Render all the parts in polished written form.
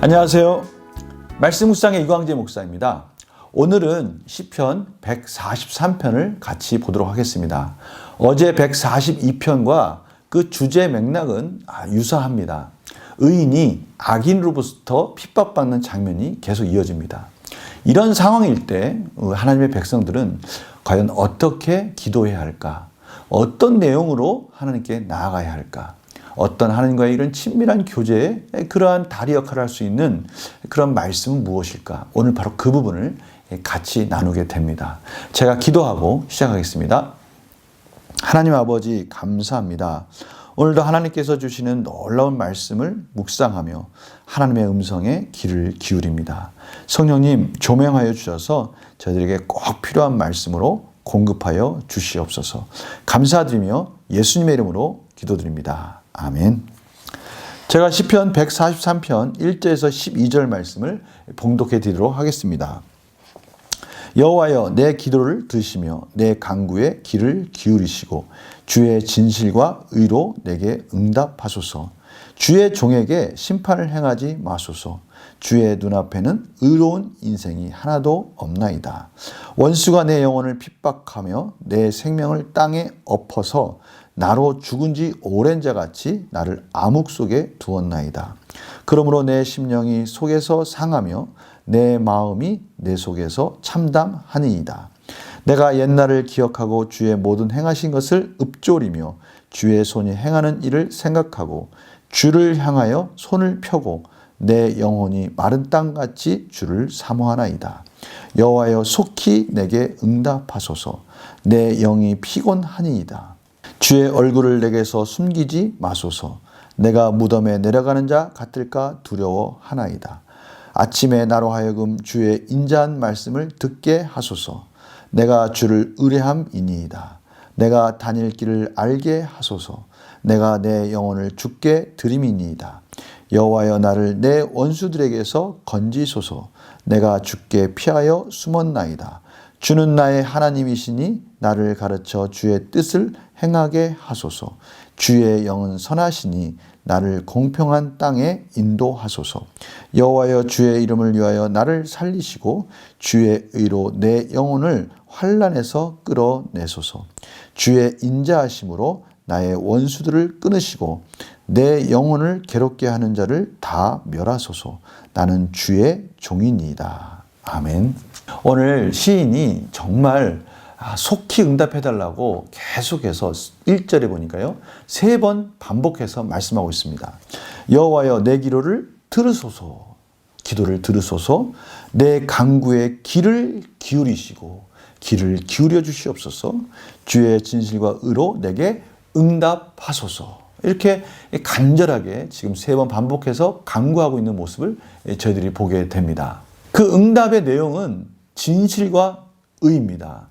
안녕하세요. 말씀 묵상의 이광재 목사입니다. 오늘은 시편 143편을 같이 보도록 하겠습니다. 어제 142편과 그 주제 맥락은 유사합니다. 의인이 악인으로부터 핍박받는 장면이 계속 이어집니다. 이런 상황일 때 하나님의 백성들은 과연 어떻게 기도해야 할까? 어떤 내용으로 하나님께 나아가야 할까? 어떤 하나님과의 이런 친밀한 교제에 그러한 다리 역할을 할 수 있는 그런 말씀은 무엇일까? 오늘 바로 그 부분을 같이 나누게 됩니다. 제가 기도하고 시작하겠습니다. 하나님 아버지 감사합니다. 오늘도 하나님께서 주시는 놀라운 말씀을 묵상하며 하나님의 음성에 귀를 기울입니다. 성령님 조명하여 주셔서 저희들에게 꼭 필요한 말씀으로 공급하여 주시옵소서. 감사드리며 예수님의 이름으로 기도드립니다. 아멘. 제가 시편 143편 1절에서 12절 말씀을 봉독해 드리도록 하겠습니다. 여호와여 내 기도를 들으시며 내 간구에 귀를 기울이시고 주의 진실과 의로 내게 응답하소서. 주의 종에게 심판을 행하지 마소서. 주의 눈앞에는 의로운 인생이 하나도 없나이다. 원수가 내 영혼을 핍박하며 내 생명을 땅에 엎어서 나로 죽은 지 오랜 자같이 나를 암흑 속에 두었나이다. 그러므로 내 심령이 속에서 상하며 내 마음이 내 속에서 참담하니이다. 내가 옛날을 기억하고 주의 모든 행하신 것을 읊조리며 주의 손이 행하는 일을 생각하고 주를 향하여 손을 펴고 내 영혼이 마른 땅같이 주를 사모하나이다. 여호와여 속히 내게 응답하소서. 내 영이 피곤하니이다. 주의 얼굴을 내게서 숨기지 마소서. 내가 무덤에 내려가는 자 같을까 두려워하나이다. 아침에 나로 하여금 주의 인자한 말씀을 듣게 하소서. 내가 주를 의뢰함이니이다. 내가 다닐 길을 알게 하소서. 내가 내 영혼을 주께 드림이니이다. 여호와여 나를 내 원수들에게서 건지소서. 내가 주께 피하여 숨었나이다. 주는 나의 하나님이시니 나를 가르쳐 주의 뜻을 행하게 하소서. 주의 영은 선하시니 나를 공평한 땅에 인도하소서. 여호와여 주의 이름을 위하여 나를 살리시고 주의 의로 내 영혼을 환난에서 끌어내소서. 주의 인자하심으로 나의 원수들을 끊으시고 내 영혼을 괴롭게 하는 자를 다 멸하소서. 나는 주의 종이니이다. 아멘. 오늘 시인이 정말 속히 응답해달라고 계속해서 1절에 보니까요 3번 반복해서 말씀하고 있습니다. 여호와여 내 기도를 들으소서. 기도를 들으소서. 내 간구에 귀를 기울이시고 귀를 기울여 주시옵소서. 주의 진실과 의로 내게 응답하소서. 이렇게 간절하게 지금 3번 반복해서 간구하고 있는 모습을 저희들이 보게 됩니다. 그 응답의 내용은 진실과 의입니다.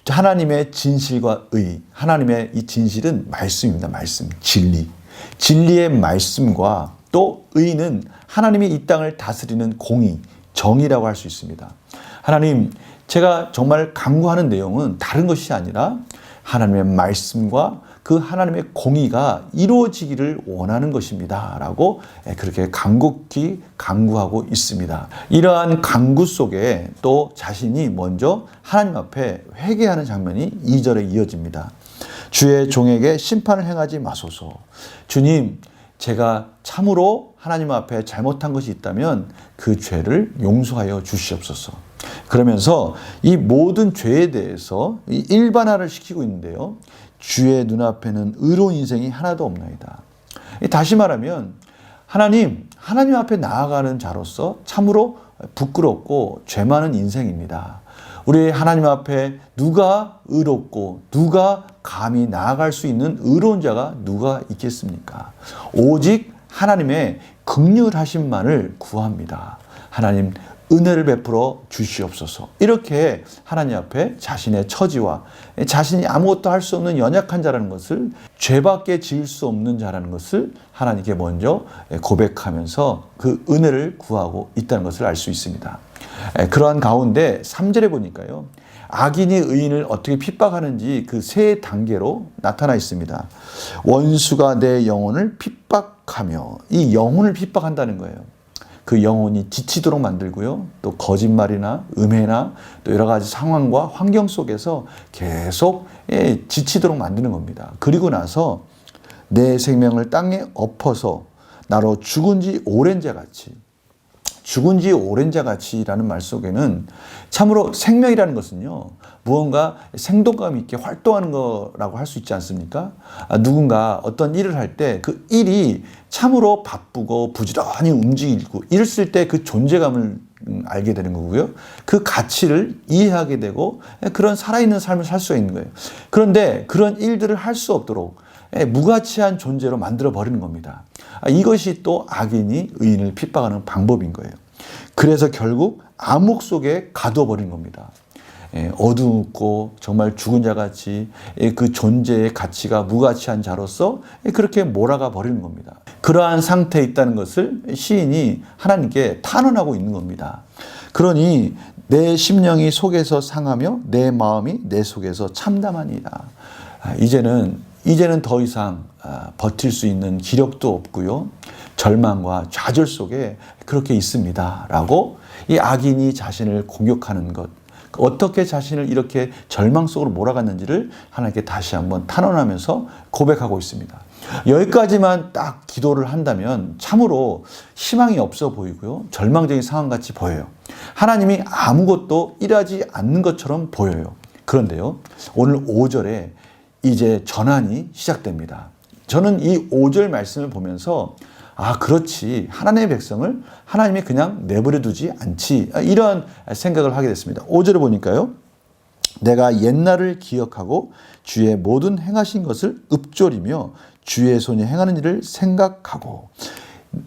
하나님의 진실과 의, 하나님의 이 진실은 말씀입니다. 말씀, 진리. 진리의 말씀과 또 의는 하나님이 이 땅을 다스리는 공의, 정의라고 할 수 있습니다. 하나님, 제가 정말 간구하는 내용은 다른 것이 아니라 하나님의 말씀과 그 하나님의 공의가 이루어지기를 원하는 것입니다. 라고 그렇게 간곡히 간구하고 있습니다. 이러한 간구 속에 또 자신이 먼저 하나님 앞에 회개하는 장면이 2절에 이어집니다. 주의 종에게 심판을 행하지 마소서. 주님, 제가 참으로 하나님 앞에 잘못한 것이 있다면 그 죄를 용서하여 주시옵소서. 그러면서 이 모든 죄에 대해서 일반화를 시키고 있는데요. 주의 눈앞에는 의로운 인생이 하나도 없나이다. 다시 말하면 하나님 앞에 나아가는 자로서 참으로 부끄럽고 죄 많은 인생입니다. 우리 하나님 앞에 누가 의롭고 누가 감히 나아갈 수 있는 의로운 자가 누가 있겠습니까? 오직 하나님의 긍휼하심만을 구합니다. 하나님 은혜를 베풀어 주시옵소서. 이렇게 하나님 앞에 자신의 처지와 자신이 아무것도 할 수 없는 연약한 자라는 것을, 죄밖에 지을 수 없는 자라는 것을 하나님께 먼저 고백하면서 그 은혜를 구하고 있다는 것을 알 수 있습니다. 그러한 가운데 3절에 보니까요, 악인이 의인을 어떻게 핍박하는지 그 세 단계로 나타나 있습니다. 원수가 내 영혼을 핍박하며, 이 영혼을 핍박한다는 거예요. 그 영혼이 지치도록 만들고요. 또 거짓말이나 음해나 또 여러 가지 상황과 환경 속에서 계속 지치도록 만드는 겁니다. 그리고 나서 내 생명을 땅에 엎어서 나로 죽은 지 오랜 자 같이, 죽은 지 오랜 자 같이라는 말 속에는 참으로 생명이라는 것은요, 무언가 생동감 있게 활동하는 거라고 할 수 있지 않습니까? 누군가 어떤 일을 할 때 그 일이 참으로 바쁘고 부지런히 움직이고 이랬을 때 그 존재감을 알게 되는 거고요. 그 가치를 이해하게 되고 그런 살아있는 삶을 살 수가 있는 거예요. 그런데 그런 일들을 할 수 없도록 무가치한 존재로 만들어 버리는 겁니다. 이것이 또 악인이 의인을 핍박하는 방법인 거예요. 그래서 결국 암흑 속에 가두어 버리는 겁니다. 어두웠고 정말 죽은 자같이 그 존재의 가치가 무가치한 자로서 그렇게 몰아가 버리는 겁니다. 그러한 상태에 있다는 것을 시인이 하나님께 탄원하고 있는 겁니다. 그러니 내 심령이 속에서 상하며 내 마음이 내 속에서 참담하니이다. 이제는 더 이상 버틸 수 있는 기력도 없고요. 절망과 좌절 속에 그렇게 있습니다. 라고 이 악인이 자신을 공격하는 것, 어떻게 자신을 이렇게 절망 속으로 몰아갔는지를 하나님께 다시 한번 탄원하면서 고백하고 있습니다. 여기까지만 딱 기도를 한다면 참으로 희망이 없어 보이고요. 절망적인 상황같이 보여요. 하나님이 아무것도 일하지 않는 것처럼 보여요. 그런데요, 오늘 5절에 이제 전환이 시작됩니다. 저는 이 5절 말씀을 보면서 그렇지, 하나님의 백성을 하나님이 그냥 내버려 두지 않지, 이런 생각을 하게 됐습니다. 5절을 보니까요, 내가 옛날을 기억하고 주의 모든 행하신 것을 읊조리며 주의 손이 행하는 일을 생각하고,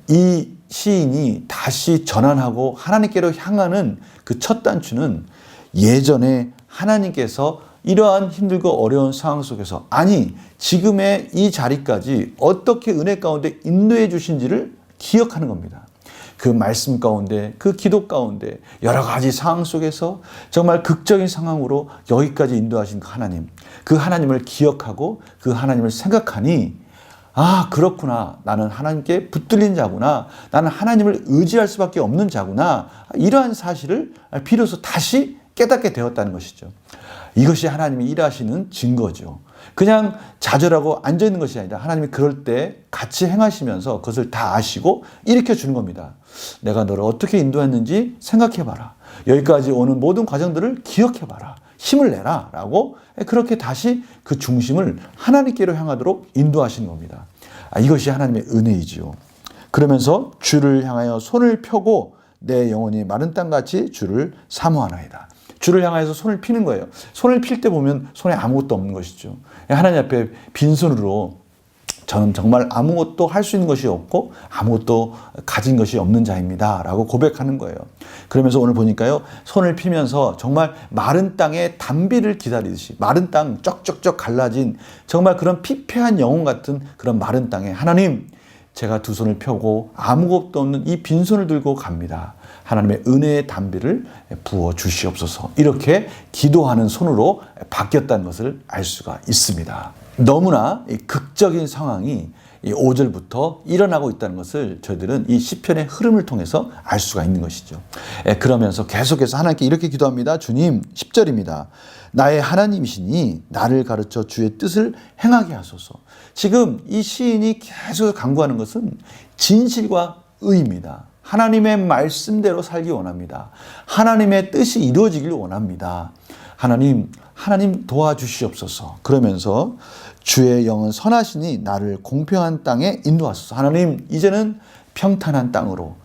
이 시인이 다시 전환하고 하나님께로 향하는 그 첫 단추는 예전에 하나님께서 이러한 힘들고 어려운 상황 속에서, 아니 지금의 이 자리까지 어떻게 은혜 가운데 인도해 주신지를 기억하는 겁니다. 그 말씀 가운데, 그 기도 가운데 여러 가지 상황 속에서 정말 극적인 상황으로 여기까지 인도하신 그 하나님을 기억하고 그 하나님을 생각하니, 그렇구나, 나는 하나님께 붙들린 자구나, 나는 하나님을 의지할 수밖에 없는 자구나, 이러한 사실을 비로소 다시 깨닫게 되었다는 것이죠. 이것이 하나님이 일하시는 증거죠. 그냥 좌절하고 앉아있는 것이 아니라 하나님이 그럴 때 같이 행하시면서 그것을 다 아시고 일으켜 주는 겁니다. 내가 너를 어떻게 인도했는지 생각해봐라. 여기까지 오는 모든 과정들을 기억해봐라. 힘을 내라. 라고 그렇게 다시 그 중심을 하나님께로 향하도록 인도하시는 겁니다. 이것이 하나님의 은혜이지요. 그러면서 주를 향하여 손을 펴고 내 영혼이 마른 땅같이 주를 사모하나이다. 주를 향해서 손을 피는 거예요. 손을 필 때 보면 손에 아무것도 없는 것이죠. 하나님 앞에 빈손으로 저는 정말 아무것도 할 수 있는 것이 없고 아무것도 가진 것이 없는 자입니다. 라고 고백하는 거예요. 그러면서 오늘 보니까요, 손을 피면서 정말 마른 땅에 단비를 기다리듯이 마른 땅 쩍쩍쩍 갈라진 정말 그런 피폐한 영혼 같은 그런 마른 땅에 하나님, 제가 두 손을 펴고 아무것도 없는 이 빈손을 들고 갑니다. 하나님의 은혜의 단비를 부어 주시옵소서. 이렇게 기도하는 손으로 바뀌었다는 것을 알 수가 있습니다. 너무나 극적인 상황이 5절부터 일어나고 있다는 것을 저희들은 이 시편의 흐름을 통해서 알 수가 있는 것이죠. 그러면서 계속해서 하나님께 이렇게 기도합니다. 주님, 10절입니다. 나의 하나님이시니 나를 가르쳐 주의 뜻을 행하게 하소서. 지금 이 시인이 계속 강구하는 것은 진실과 의입니다. 하나님의 말씀대로 살기 원합니다. 하나님의 뜻이 이루어지길 원합니다. 하나님 도와주시옵소서. 그러면서 주의 영은 선하시니 나를 공평한 땅에 인도하소서. 하나님, 이제는 평탄한 땅으로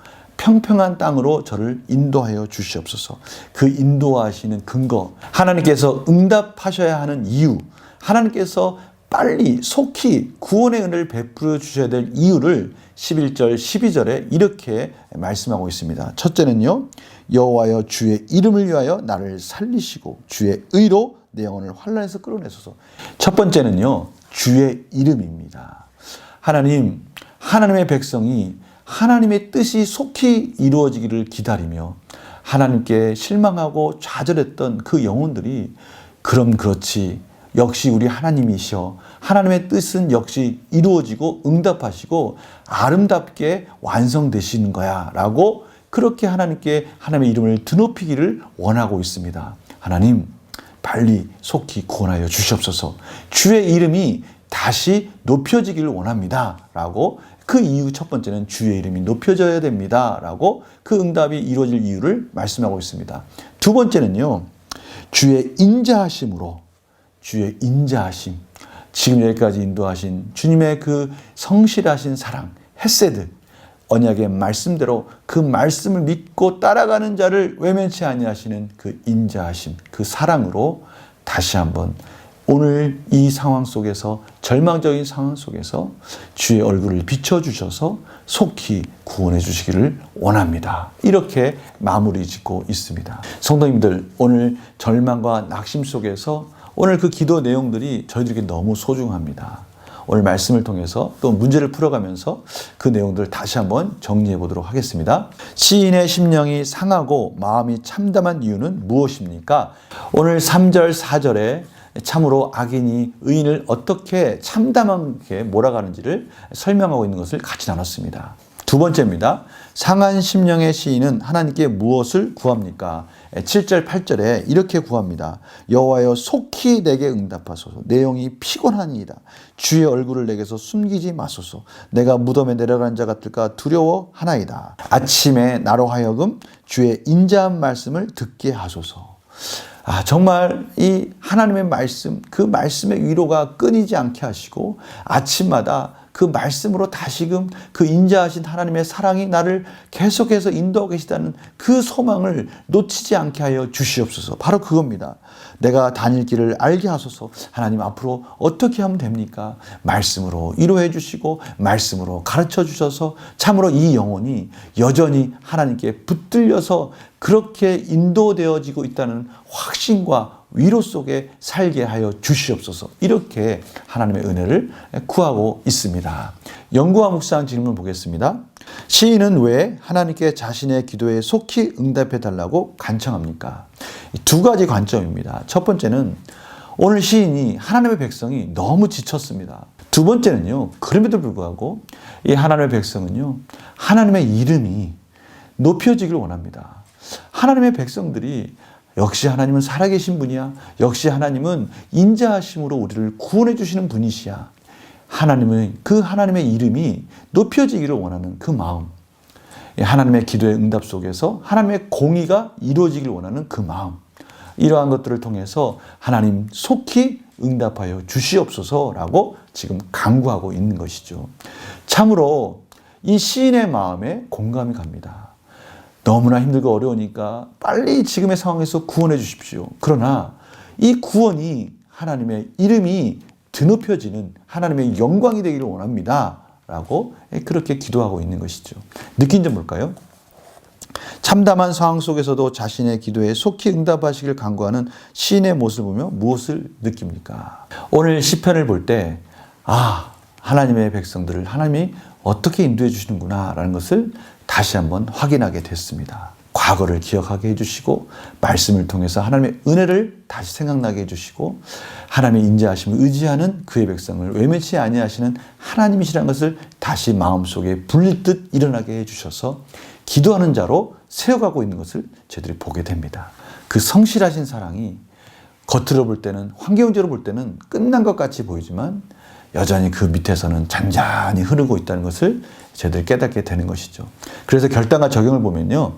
저를 인도하여 주시옵소서. 그 인도하시는 근거, 하나님께서 응답하셔야 하는 이유, 하나님께서 빨리 속히 구원의 은혜를 베풀어 주셔야 될 이유를 11절, 12절에 이렇게 말씀하고 있습니다. 첫째는요, 여호와여 주의 이름을 위하여 나를 살리시고 주의 의로 내 영혼을 환난에서 끌어내소서. 첫 번째는요, 주의 이름입니다. 하나님의 백성이 하나님의 뜻이 속히 이루어지기를 기다리며 하나님께 실망하고 좌절했던 그 영혼들이 그럼 그렇지, 역시 우리 하나님이시여, 하나님의 뜻은 역시 이루어지고 응답하시고 아름답게 완성되시는 거야 라고 그렇게 하나님께 하나님의 이름을 드높이기를 원하고 있습니다. 하나님, 빨리 속히 구원하여 주시옵소서. 주의 이름이 다시 높여지기를 원합니다 라고, 그 이유 첫 번째는 주의 이름이 높여져야 됩니다 라고 그 응답이 이루어질 이유를 말씀하고 있습니다. 두 번째는요, 주의 인자하심으로, 주의 인자하심, 지금 여기까지 인도하신 주님의 그 성실하신 사랑, 헤세드, 언약의 말씀대로 그 말씀을 믿고 따라가는 자를 외면치 아니하시는 그 인자하심, 그 사랑으로 다시 한번 오늘 이 상황 속에서, 절망적인 상황 속에서 주의 얼굴을 비춰주셔서 속히 구원해 주시기를 원합니다. 이렇게 마무리 짓고 있습니다. 성도님들, 오늘 절망과 낙심 속에서 오늘 그 기도 내용들이 저희들에게 너무 소중합니다. 오늘 말씀을 통해서 또 문제를 풀어가면서 그 내용들을 다시 한번 정리해 보도록 하겠습니다. 시인의 심령이 상하고 마음이 참담한 이유는 무엇입니까? 오늘 3절, 4절에 참으로 악인이 의인을 어떻게 참담하게 몰아가는지를 설명하고 있는 것을 같이 나눴습니다. 두 번째입니다. 상한 심령의 시인은 하나님께 무엇을 구합니까? 7절, 8절에 이렇게 구합니다. 여호와여 속히 내게 응답하소서. 내 영이 피곤하니이다. 주의 얼굴을 내게서 숨기지 마소서. 내가 무덤에 내려간 자 같을까 두려워하나이다. 아침에 나로 하여금 주의 인자한 말씀을 듣게 하소서. 정말 이 하나님의 말씀, 그 말씀의 위로가 끊이지 않게 하시고 아침마다 그 말씀으로 다시금 그 인자하신 하나님의 사랑이 나를 계속해서 인도하고 계시다는 그 소망을 놓치지 않게 하여 주시옵소서. 바로 그겁니다. 내가 다닐 길을 알게 하소서. 하나님, 앞으로 어떻게 하면 됩니까? 말씀으로 위로해 주시고 말씀으로 가르쳐 주셔서 참으로 이 영혼이 여전히 하나님께 붙들려서 그렇게 인도되어지고 있다는 확신과 위로 속에 살게 하여 주시옵소서. 이렇게 하나님의 은혜를 구하고 있습니다. 연구와 묵상 질문 보겠습니다. 시인은 왜 하나님께 자신의 기도에 속히 응답해 달라고 간청합니까? 두 가지 관점입니다. 첫 번째는 오늘 시인이 하나님의 백성이 너무 지쳤습니다. 두 번째는요, 그럼에도 불구하고 이 하나님의 백성은요, 하나님의 이름이 높여지길 원합니다. 하나님의 백성들이 역시 하나님은 살아계신 분이야. 역시 하나님은 인자하심으로 우리를 구원해 주시는 분이시야. 하나님은 그 하나님의 이름이 높여지기를 원하는 그 마음, 하나님의 기도의 응답 속에서 하나님의 공의가 이루어지기를 원하는 그 마음, 이러한 것들을 통해서 하나님 속히 응답하여 주시옵소서라고 지금 간구하고 있는 것이죠. 참으로 이 시인의 마음에 공감이 갑니다. 너무나 힘들고 어려우니까 빨리 지금의 상황에서 구원해 주십시오. 그러나 이 구원이 하나님의 이름이 드높여지는 하나님의 영광이 되기를 원합니다 라고 그렇게 기도하고 있는 것이죠. 느낀 점 뭘까요? 참담한 상황 속에서도 자신의 기도에 속히 응답하시길 간구하는 시인의 모습을 보며 무엇을 느낍니까? 오늘 시편을 볼 때 하나님의 백성들을 하나님이 어떻게 인도해 주시는구나 라는 것을 다시 한번 확인하게 됐습니다. 과거를 기억하게 해주시고 말씀을 통해서 하나님의 은혜를 다시 생각나게 해주시고 하나님의 인자하심을 의지하는 그의 백성을 외면치 아니하시는 하나님이시라는 것을 다시 마음속에 불릴 듯 일어나게 해주셔서 기도하는 자로 세워가고 있는 것을 저희들이 보게 됩니다. 그 성실하신 사랑이 겉으로 볼 때는, 환경적으로 볼 때는 끝난 것 같이 보이지만 여전히 그 밑에서는 잔잔히 흐르고 있다는 것을 저희들이 깨닫게 되는 것이죠. 그래서 결단과 적용을 보면요,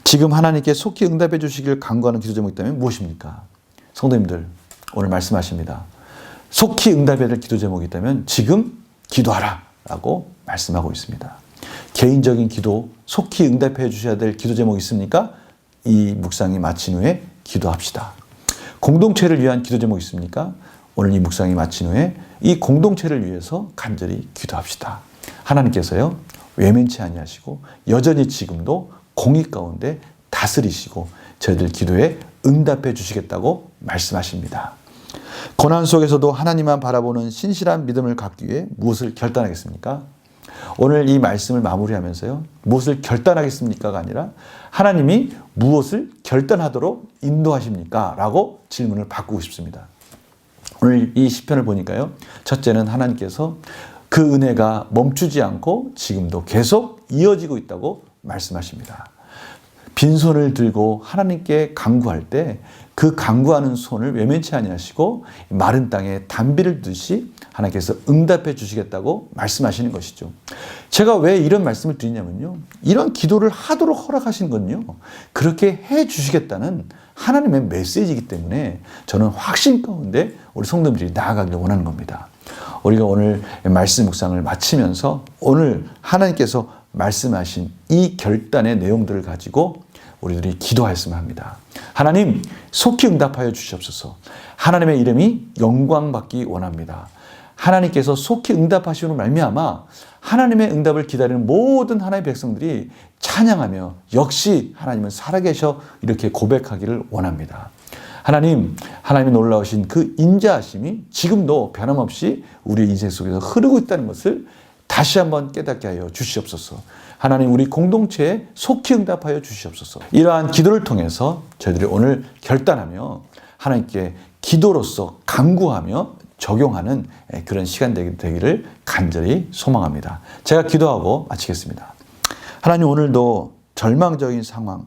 지금 하나님께 속히 응답해 주시길 간구하는 기도 제목이 있다면 무엇입니까? 성도님들, 오늘 말씀하십니다. 속히 응답해야 될 기도 제목이 있다면 지금 기도하라 라고 말씀하고 있습니다. 개인적인 기도, 속히 응답해 주셔야 될 기도 제목이 있습니까? 이 묵상이 마친 후에 기도합시다. 공동체를 위한 기도 제목이 있습니까? 오늘 이 묵상이 마친 후에 이 공동체를 위해서 간절히 기도합시다. 하나님께서요, 외면치 아니하시고 여전히 지금도 공의 가운데 다스리시고 저희들 기도에 응답해 주시겠다고 말씀하십니다. 고난 속에서도 하나님만 바라보는 신실한 믿음을 갖기 위해 무엇을 결단하겠습니까? 오늘 이 말씀을 마무리하면서요, 무엇을 결단하겠습니까가 아니라 하나님이 무엇을 결단하도록 인도하십니까? 라고 질문을 바꾸고 싶습니다. 오늘 이 시편을 보니까요, 첫째는 하나님께서 그 은혜가 멈추지 않고 지금도 계속 이어지고 있다고 말씀하십니다. 빈손을 들고 하나님께 간구할 때 그 간구하는 손을 외면치 아니하시고 마른 땅에 단비를 두듯이 하나님께서 응답해 주시겠다고 말씀하시는 것이죠. 제가 왜 이런 말씀을 드리냐면요, 이런 기도를 하도록 허락하신 건요, 그렇게 해 주시겠다는 하나님의 메시지이기 때문에 저는 확신 가운데 우리 성도들이 나아가기를 원하는 겁니다. 우리가 오늘 말씀 묵상을 마치면서 오늘 하나님께서 말씀하신 이 결단의 내용들을 가지고 우리들이 기도하였으면 합니다. 하나님, 속히 응답하여 주시옵소서. 하나님의 이름이 영광받기 원합니다. 하나님께서 속히 응답하시는 말미암아 하나님의 응답을 기다리는 모든 하나님의 백성들이 찬양하며 역시 하나님은 살아계셔 이렇게 고백하기를 원합니다. 하나님, 하나님의 놀라우신 그 인자하심이 지금도 변함없이 우리 인생 속에서 흐르고 있다는 것을 다시 한번 깨닫게 하여 주시옵소서. 하나님, 우리 공동체에 속히 응답하여 주시옵소서. 이러한 기도를 통해서 저희들이 오늘 결단하며 하나님께 기도로서 간구하며 적용하는 그런 시간 되기를 간절히 소망합니다. 제가 기도하고 마치겠습니다. 하나님, 오늘도 절망적인 상황,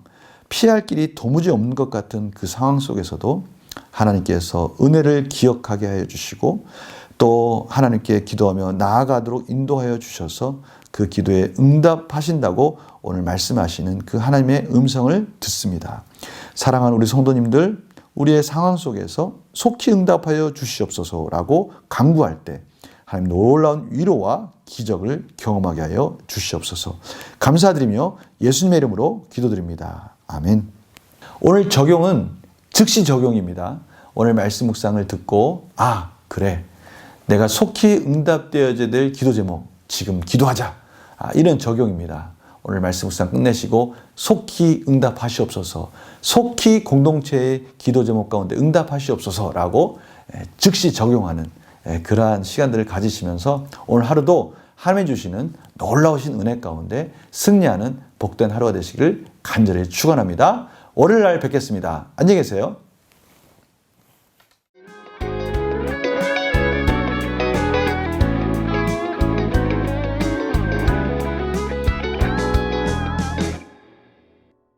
피할 길이 도무지 없는 것 같은 그 상황 속에서도 하나님께서 은혜를 기억하게 하여 주시고 또 하나님께 기도하며 나아가도록 인도하여 주셔서 그 기도에 응답하신다고 오늘 말씀하시는 그 하나님의 음성을 듣습니다. 사랑하는 우리 성도님들, 우리의 상황 속에서 속히 응답하여 주시옵소서라고 간구할 때 하나님 놀라운 위로와 기적을 경험하게 하여 주시옵소서. 감사드리며 예수님의 이름으로 기도드립니다. 아멘. 오늘 적용은 즉시 적용입니다. 오늘 말씀 묵상을 듣고 그래, 내가 속히 응답되어야 될 기도 제목 지금 기도하자, 이런 적용입니다. 오늘 말씀 묵상 끝내시고 속히 응답하시옵소서, 속히 공동체의 기도 제목 가운데 응답하시옵소서라고 즉시 적용하는 그러한 시간들을 가지시면서 오늘 하루도 하나님이 주시는 놀라우신 은혜 가운데 승리하는 복된 하루가 되시기를 간절히 축원합니다. 월요일 날 뵙겠습니다. 안녕히 계세요.